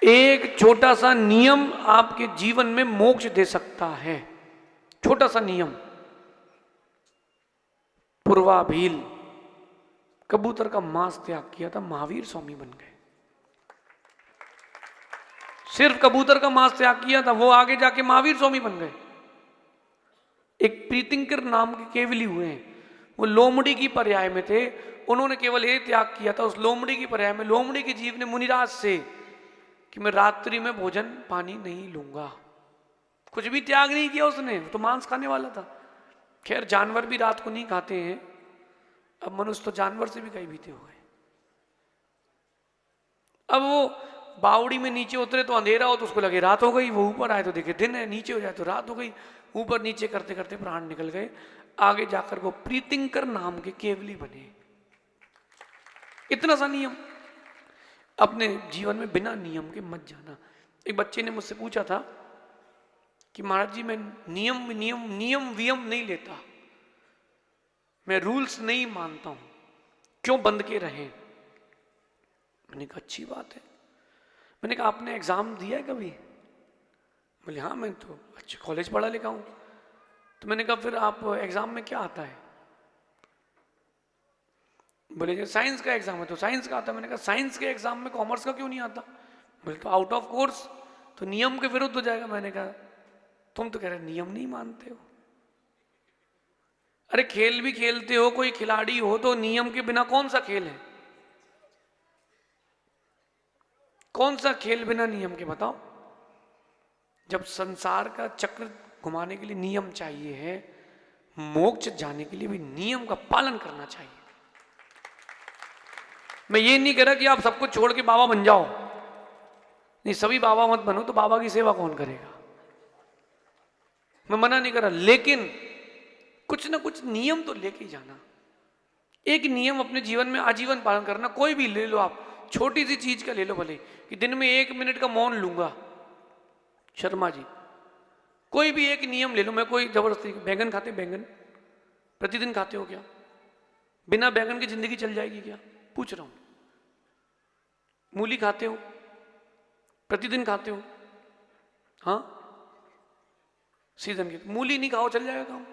एक छोटा सा नियम आपके जीवन में मोक्ष दे सकता है। छोटा सा नियम। पूर्वाभील कबूतर का मांस त्याग किया था, महावीर स्वामी बन गए। सिर्फ कबूतर का मांस त्याग किया था, वो आगे जाके महावीर स्वामी बन गए। एक प्रीतिंकर नाम के केवली हुए हैं, वो लोमड़ी की पर्याय में थे। उन्होंने केवल ये त्याग किया था उस लोमड़ी की पर्याय में। लोमड़ी के जीव ने मुनिराज से कि मैं रात्रि में भोजन पानी नहीं लूंगा। कुछ भी त्याग नहीं किया उसने, तो मांस खाने वाला था। खैर जानवर भी रात को नहीं खाते हैं, अब मनुष्य तो जानवर से भी कई बीते हो गए। अब वो बावड़ी में नीचे उतरे तो अंधेरा हो तो उसको लगे रात हो गई, वो ऊपर आए तो देखे दिन है, नीचे हो जाए तो रात हो गई। ऊपर नीचे करते करते प्राण निकल गए। आगे जाकर वो प्रीतिंकर नाम के केवली बने। इतना सा नियम। अपने जीवन में बिना नियम के मत जाना। एक बच्चे ने मुझसे पूछा था कि महाराज जी मैं नियम नियम नियम वियम नहीं लेता, मैं रूल्स नहीं मानता हूं, क्यों बंद के रहे? मैंने कहा अच्छी बात है। मैंने कहा आपने एग्जाम दिया है कभी? बोले हाँ मैं तो अच्छे कॉलेज पढ़ा लिखा हूं। तो मैंने कहा फिर आप एग्जाम में क्या आता है? बोले साइंस का एग्जाम है तो साइंस का आता है। मैंने कहा साइंस के एग्जाम में कॉमर्स का क्यों नहीं आता? बोले तो आउट ऑफ कोर्स, तो नियम के विरुद्ध हो जाएगा। मैंने कहा तुम तो कह रहे नियम नहीं मानते हो। अरे खेल भी खेलते हो, कोई खिलाड़ी हो, तो नियम के बिना कौन सा खेल है? कौन सा खेल बिना नियम के बताओ? जब संसार का चक्र घुमाने के लिए नियम चाहिए है, मोक्ष जाने के लिए भी नियम का पालन करना चाहिए। मैं ये नहीं कह रहा कि आप सब कुछ छोड़ के बाबा बन जाओ, नहीं, सभी बाबा मत बनो, तो बाबा की सेवा कौन करेगा? मैं मना नहीं कर रहा, लेकिन कुछ ना कुछ नियम तो लेके ही जाना। एक नियम अपने जीवन में आजीवन पालन करना। कोई भी ले लो आप, छोटी सी चीज का ले लो, भले कि दिन में 1 मिनट का मौन लूंगा, शर्मा जी, कोई भी एक नियम ले लो। मैं कोई जबरदस्ती, बैंगन खाते, बैंगन प्रतिदिन खाते हो क्या? बिना बैंगन की जिंदगी चल जाएगी क्या? पूछ रहा हूं। मूली खाते हो? प्रतिदिन खाते हो? हाँ, सीजन की मूली नहीं खाओ चल जाएगा काम।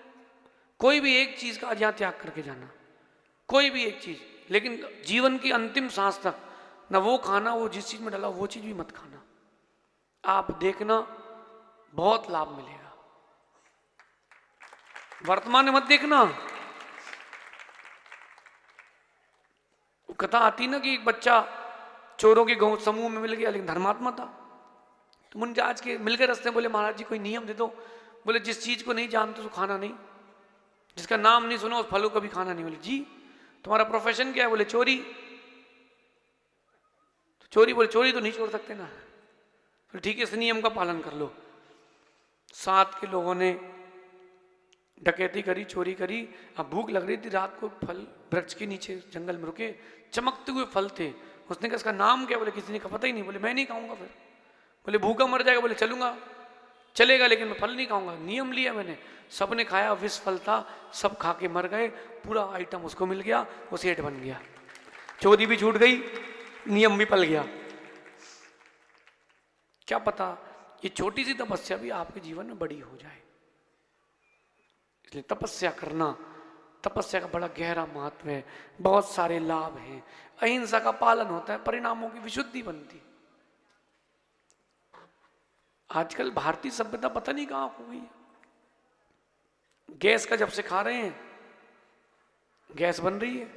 कोई भी एक चीज का आज यहाँ त्याग करके जाना, कोई भी एक चीज, लेकिन जीवन की अंतिम सांस तक ना वो खाना, वो जिस चीज में डाला वो चीज भी मत खाना। आप देखना बहुत लाभ मिलेगा। वर्तमान में मत देखना। वो कथा आती ना कि एक बच्चा चोरों के गांव समूह में मिल गया, लेकिन धर्मात्मा था। तो मुझे आज के मिलकर रस्ते बोले महाराज जी कोई नियम दे दो। बोले जिस चीज को नहीं जानते तो खाना नहीं, जिसका नाम नहीं सुना उस फल को कभी खाना नहीं। बोले जी तुम्हारा प्रोफेशन क्या है? बोले चोरी। तो चोरी, बोले चोरी तो नहीं छोड़ सकते ना। तो ठीक है, इस नियम का पालन कर लो। साथ के लोगों ने डकैती करी, चोरी करी। अब भूख लग रही थी, रात को फल वृक्ष के नीचे जंगल में रुके, चमकते हुए फल थे। उसने कहा इसका नाम क्या? बोले किसी ने पता ही नहीं। बोले मैं नहीं खाऊंगा। फिर बोले भूखा मर जाएगा। बोले चलूंगा, चलेगा, लेकिन मैं फल नहीं खाऊंगा। नियम लिया मैंने, सबने खाया, विष फल था, सब खा के मर गए, पूरा आइटम उसको मिल गया, वो सेठ बन गया। चोरी भी छूट गई, नियम भी पल गया। क्या पता ये छोटी सी तपस्या भी आपके जीवन में बड़ी हो जाए। इसलिए तपस्या करना, तपस्या का बड़ा गहरा महत्व है, बहुत सारे लाभ हैं। अहिंसा का पालन होता है, परिणामों की विशुद्धि बनती। आजकल भारतीय सभ्यता पता नहीं कहां हो गई है। गैस का जब से खा रहे हैं, गैस बन रही है।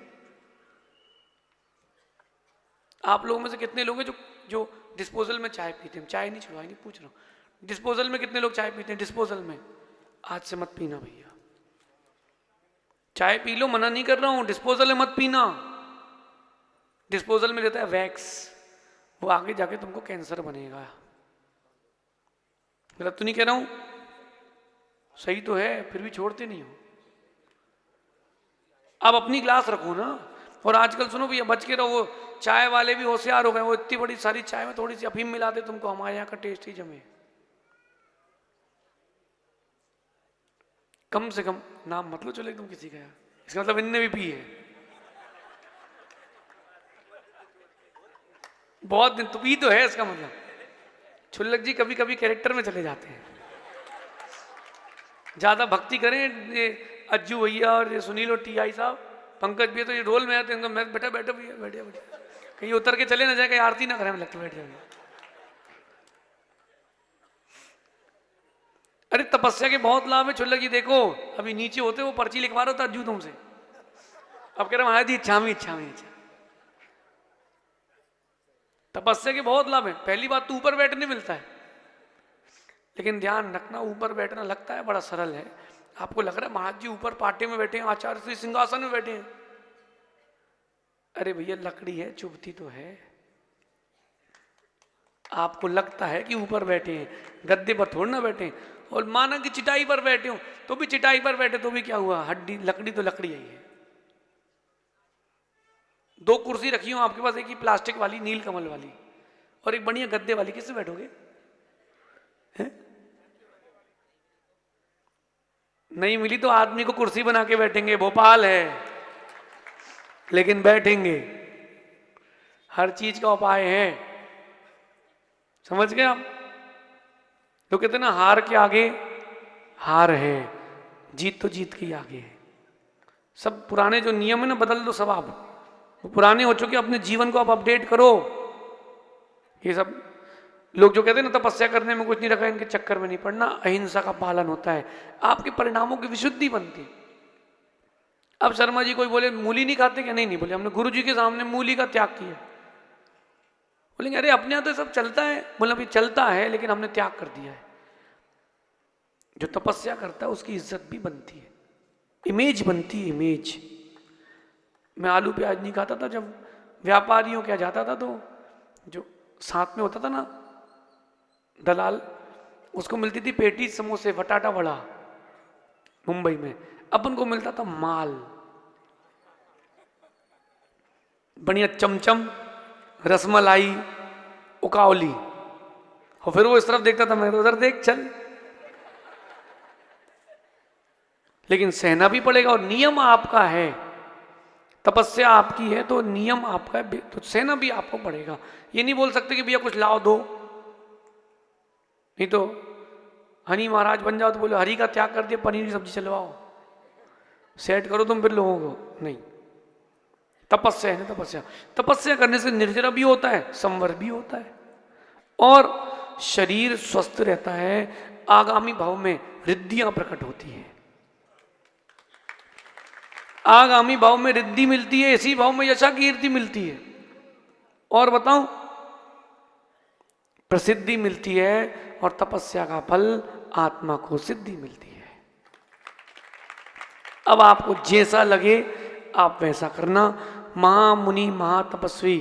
आप लोगों में से कितने लोग हैं जो डिस्पोजल में चाय पीते हैं? चाय नहीं छुड़वाई, नहीं पूछ रहा हूं, डिस्पोजल में कितने लोग चाय पीते हैं? डिस्पोजल में आज से मत पीना भैया। चाय पी लो, मना नहीं कर रहा हूं, डिस्पोजल में मत पीना। डिस्पोजल में रहता है वैक्स, वो आगे जाके तुमको कैंसर बनेगा। गलत तो नहीं कह रहा हूं, सही तो है, फिर भी छोड़ते नहीं हो। अब अपनी ग्लास रखो ना। और आजकल सुनो भैया, बच के रहो, वो चाय वाले भी होशियार हो गए, वो इतनी बड़ी सारी चाय में थोड़ी सी अफीम मिलाते तुमको, हमारे यहाँ का टेस्ट ही जमे। कम से कम नाम मत लो, चलो तुम किसी का, इसका मतलब इनने भी पी है। बहुत दिन तो पी तो है, इसका मतलब। छुल्लक जी कभी कभी कैरेक्टर में चले जाते हैं, ज्यादा भक्ति करें। ये अज्जू भैया और ये सुनील और टी आई साहब, पंकज भैया तो ये रोल में आते हैं, मैं बेटा बैठो भैया, बैठे बैठे, कहीं उतर के चले ना जाए, कहीं आरती ना करें, हमें लगता बैठ जाए। अरे तपस्या के बहुत लाभ है। छुल्लक जी देखो, अभी नीचे होते वो पर्ची लिखवा रहा था अज्जू तुमसे, अब कह रहा हूं दी इच्छा में इच्छा में इच्छा। तपस्या के बहुत लाभ है। पहली बात तो ऊपर बैठने मिलता है, लेकिन ध्यान रखना, ऊपर बैठना लगता है बड़ा सरल है। आपको लग रहा है महाराज जी ऊपर पाटे में बैठे हैं, आचार्य श्री सिंहासन में बैठे हैं। अरे भैया लकड़ी है, चुभती तो है। आपको लगता है कि ऊपर बैठे हैं, गद्दे पर थोड़ा ना बैठे हैं। और माना कि चिटाई पर बैठे हो, तो भी चिटाई पर बैठे तो भी क्या हुआ, हड्डी लकड़ी तो लकड़ी ही है। 2 कुर्सी रखी हो आपके पास, एक ही प्लास्टिक वाली नील कमल वाली और एक बढ़िया गद्दे वाली, किससे बैठोगे? है? नहीं मिली तो आदमी को कुर्सी बना के बैठेंगे, भोपाल है, लेकिन बैठेंगे। हर चीज का उपाय है, समझ गए आप? तो कहते ना हार के आगे हार है, जीत तो जीत के ही आगे है। सब पुराने जो नियम है ना बदल दो सब, आप वो पुराने हो चुके, अपने जीवन को आप अपडेट करो। ये सब लोग जो कहते हैं ना तपस्या करने में कुछ नहीं रखा, इनके चक्कर में नहीं पड़ना। अहिंसा का पालन होता है, आपके परिणामों की विशुद्धि बनती है। अब शर्मा जी कोई बोले मूली नहीं खाते क्या? नहीं नहीं बोले, हमने गुरु जी के सामने मूली का त्याग किया। बोलेंगे अरे अपने यहाँ तो सब चलता है। बोले अभी चलता है लेकिन हमने त्याग कर दिया है। जो तपस्या करता है उसकी इज्जत भी बनती है, इमेज बनती है, इमेज। मैं आलू प्याज नहीं खाता था, जब व्यापारियों क्या जाता था तो जो साथ में होता था ना दलाल, उसको मिलती थी पेटी, समोसे, बटाटा वड़ा मुंबई में, अपन को मिलता था माल, बढ़िया चमचम, रसमलाई, उकावली। और फिर वो इस तरफ देखता था, मैं उधर देख चल। लेकिन सहना भी पड़ेगा, और नियम आपका है, तपस्या आपकी है तो नियम आपका है, तो सहना भी आपको पड़ेगा। ये नहीं बोल सकते कि भैया कुछ लाओ दो, नहीं तो हनी महाराज बन जाओ तो बोलो हरी का त्याग कर दिया, पनीर की सब्जी चलवाओ, सेट करो तुम फिर लोगों को। नहीं, तपस्या है ना, तपस्या। तपस्या करने से निर्जरा भी होता है, संवर भी होता है, और शरीर स्वस्थ रहता है। आगामी भाव में रिद्धियां प्रकट होती हैं, आगामी भाव में रिद्धि मिलती है, इसी भाव में यशा कीर्ति मिलती है, और बताऊं प्रसिद्धि मिलती है, और तपस्या का फल आत्मा को सिद्धि मिलती है। अब आपको जैसा लगे आप वैसा करना। महामुनि महातपस्वी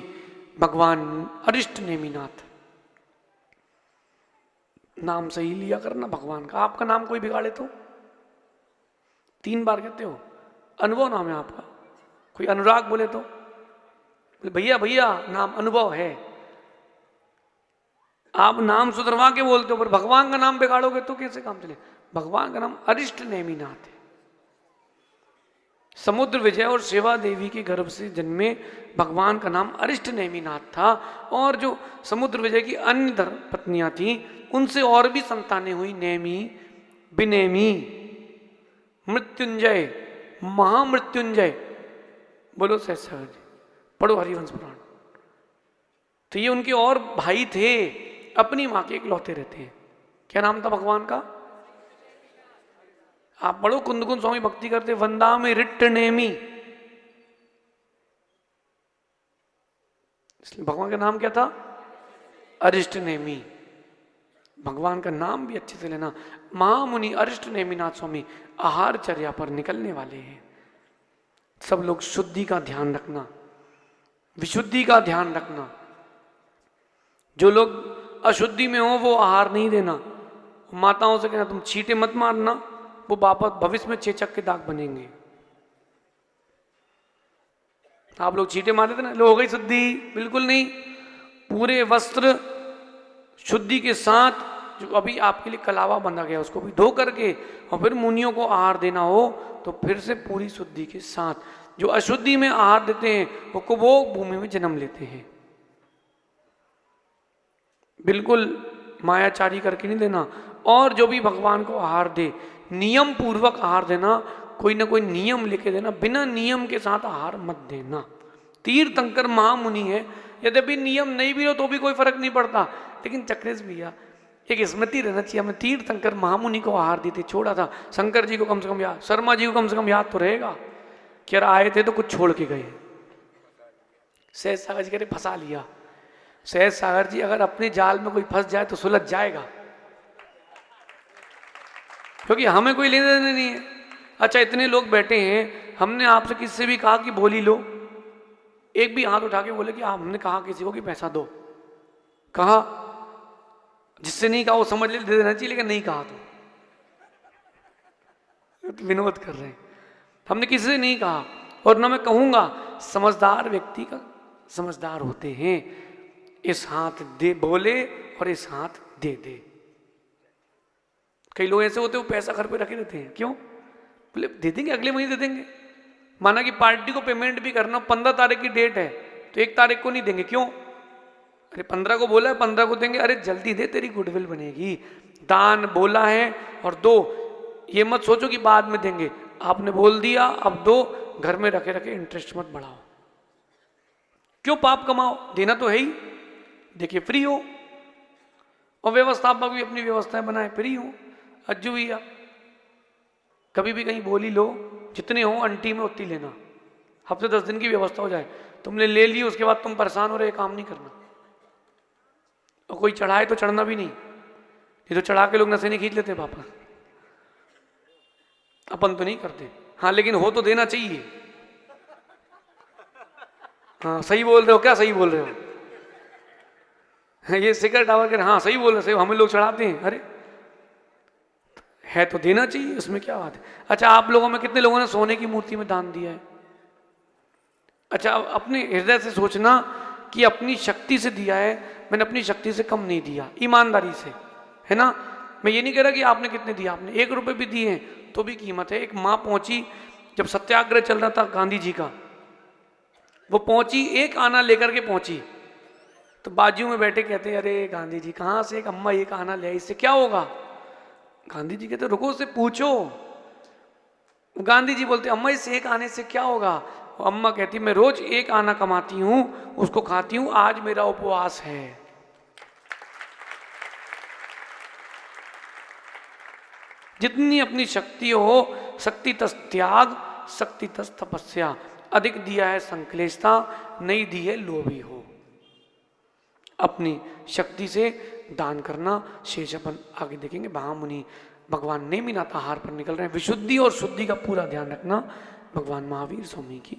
भगवान अरिष्ट नेमिनाथ, नाम सही लिया करना भगवान का। आपका नाम कोई बिगाड़े तो 3 बार कहते हो, अनुभव नाम है आपका। कोई अनुराग बोले तो भैया भैया नाम अनुभव है, आप नाम सुधरवा के बोलते हो, पर भगवान का नाम बिगाड़ोगे तो कैसे काम चले? भगवान का नाम अरिष्ट नेमिनाथ है। समुद्र विजय और सेवा देवी के गर्भ से जन्मे भगवान का नाम अरिष्ट नेमिनाथ था, और जो समुद्र विजय की अन्य पत्नियां थीं उनसे और भी संतानें हुई, नेमी, बिनेमी, मृत्युंजय, महामृत्युंजय। बोलो सहस्र जी, पढ़ो हरिवंश पुराण। तो ये उनके और भाई थे, अपनी मां के इकलौते रहते हैं। क्या नाम था भगवान का? आप पढ़ो, कुंदकुंद स्वामी भक्ति करते, वंदा में रिट्ट नेमी। भगवान का नाम क्या था? अरिष्ट नेमी। भगवान का नाम भी अच्छे से लेना। महामुनि अरिष्ट नेमिनाथ स्वामी आहारचर्या पर निकलने वाले हैं। सब लोग शुद्धि का ध्यान रखना, विशुद्धि का ध्यान रखना। जो लोग अशुद्धि में हो वो आहार नहीं देना। माताओं से कहना तुम छींटे मत मारना, वो वापस भविष्य में चेचक के दाग बनेंगे। आप लोग छींटे मार देते ना, लो हो गई शुद्धि, बिल्कुल नहीं। पूरे वस्त्र शुद्धि के साथ, जो अभी आपके लिए कलावा बंधा गया उसको भी धो करके, और फिर मुनियों को आहार देना हो तो फिर से पूरी शुद्धि के साथ। जो अशुद्धि में आहार देते हैं वो कुभोग भूमि में जन्म लेते हैं। बिल्कुल मायाचारी करके नहीं देना। और जो भी भगवान को आहार दे, नियम पूर्वक आहार देना, कोई ना कोई नियम लेके देना, बिना नियम के साथ आहार मत देना। तीर्थंकर महामुनि है, यद्यपि नियम नहीं भी हो तो भी कोई फर्क नहीं पड़ता, लेकिन चक्रेश भैया एक स्मृति रहना चाहिए। हमने तीर्थंकर महामुनि को आहार देते छोड़ा था, शंकर जी को कम से कम याद, शर्मा जी को कम से कम याद तो रहेगा कि यार आए थे तो कुछ छोड़ के गए। सहज सागर जी कह रहे फंसा लिया। सहज सागर जी अगर अपने जाल में कोई फंस जाए तो सुलझ जाएगा, क्योंकि हमें कोई लेने देने नहीं है। अच्छा इतने लोग बैठे हैं, हमने आपसे किससे भी कहा कि बोली लो, एक भी हाथ उठा के बोले कि हमने कहा किसी को कि पैसा दो, कहा? जिससे नहीं कहा वो समझ ले दे देना चाहिए, लेकिन नहीं कहा तो विनोद कर रहे हैं। हमने किसी से नहीं कहा, और ना मैं कहूँगा। समझदार व्यक्ति का समझदार होते हैं, इस हाथ दे बोले और इस हाथ दे दे। कई लोग ऐसे होते हैं वो पैसा घर पे रखे रहते हैं, क्यों? बोले दे देंगे, अगले महीने दे देंगे। माना कि पार्टी को पेमेंट भी करना, 15 तारीख की डेट है तो 1 तारीख को नहीं देंगे, क्यों? अरे 15 को बोला है 15 को देंगे, अरे जल्दी दे, तेरी गुडविल बनेगी। दान बोला है और दो, ये मत सोचो कि बाद में देंगे, आपने बोल दिया अब दो, घर में रखे रखे इंटरेस्ट मत बढ़ाओ। क्यों पाप कमाओ, देना तो है ही। देखिए फ्री हो, और व्यवस्थापक भी अपनी व्यवस्थाएं बनाए, फ्री हो। अज्जू भैया कभी भी कहीं बोली लो, जितने हो अंटी में उतनी लेना, हफ्ते 10 दिन की व्यवस्था हो जाए। तुमने ले ली, उसके बाद तुम परेशान हो रहे, काम नहीं करना। और कोई चढ़ाए तो चढ़ना भी नहीं, ये तो चढ़ा के लोग नशे नहीं खींच लेते वापस, अपन तो नहीं करते। हाँ लेकिन हो तो देना चाहिए। हाँ सही बोल रहे हो, क्या सही बोल रहे हो? ये सिगरेट आवा कर, हाँ सही बोल रहे हो, हमें लोग चढ़ाते हैं। अरे है तो देना चाहिए, उसमें क्या बात है। अच्छा आप लोगों में कितने लोगों ने सोने की मूर्ति में दान दिया है? अच्छा अपने हृदय से सोचना कि अपनी शक्ति से दिया है, मैंने अपनी शक्ति से कम नहीं दिया, ईमानदारी से, है ना। मैं ये नहीं कह रहा कि आपने कितने दिया, आपने 1 रुपये भी दिए तो भी कीमत है। एक माँ पहुंची, जब सत्याग्रह चल रहा था गांधी जी का, वो पहुंची 1 आना लेकर के पहुंची, तो बाजू में बैठे कहते हैं अरे गांधी जी कहाँ से एक अम्मा 1 आना ले आई, इससे क्या होगा? गांधी जी कहते रुको उससे पूछो। गांधी जी बोलते अम्मा इस 1 आने से क्या होगा? वो अम्मा कहती मैं रोज 1 आना कमाती हूं, उसको खाती हूं, आज मेरा उपवास है। जितनी अपनी शक्ति हो, शक्ति तस त्याग, शक्ति तस तपस्या। अधिक दिया है संक्लेशता, नहीं दी है लोभी हो। अपनी शक्ति से दान करना। शेष अपन आगे देखेंगे। महामुनि भगवान नेमिनाथ आहार पर निकल रहे हैं। विशुद्धि और शुद्धि का पूरा ध्यान रखना। भगवान महावीर स्वामी की